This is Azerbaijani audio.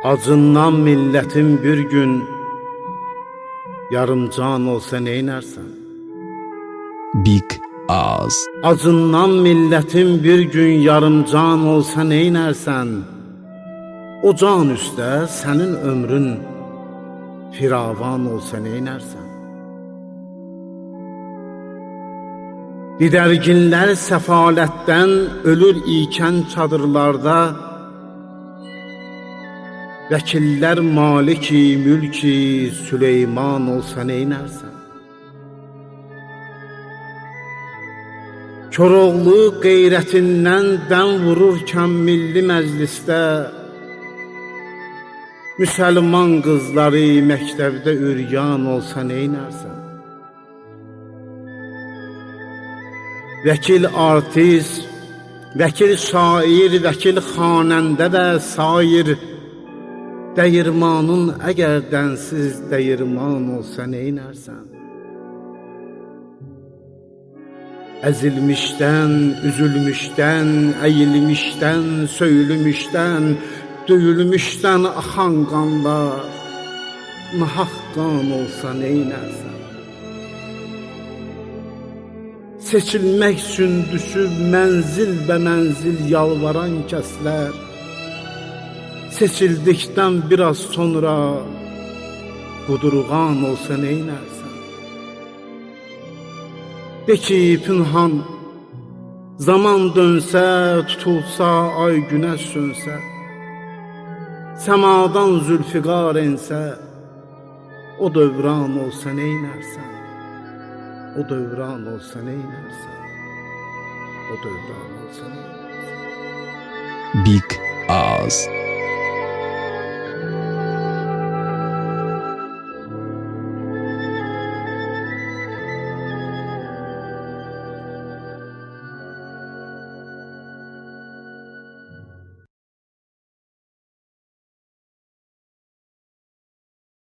Acından milletin bir gün yarımcan olsa neylersen? Big Oz. Acından milletin bir gün yarımcan olsa neylersen? O can üstə senin ömrün firavan olsa neylersen? Didərginlər səfalətdən ölür ikən çadırlarda, vəkillər maliki, mülki, Süleyman olsa neylərsən? Koroğlu qeyrətindən dən vururkən milli məclisdə, müsəlman qızları məktəbdə üryan olsa neylərsən? Vəkil artist, vəkil şair, vəkil xanəndə və sair, dəyirmanın əgər dənsiz dəyirman olsa neylərsən? Əzilmişdən, üzülmüşdən, əyilmişdən, söylümüşdən, döyülmüşdən axan qanlar, nahaq qan olsa neylərsən? Seçilmək üçün düşüb mənzil bə mənzil yalvaran kəslər, seçildikdən biraz sonra qudurğan olsa neylərsən? De ki, pünhan, zaman dönsə, tutulsa, ay günəş sönsə, səmadan zülfiqar ensə, o dövran olsa neylərsən? O dövran olsa neylərsən? O dövran olsa neylərsən? Big Oz.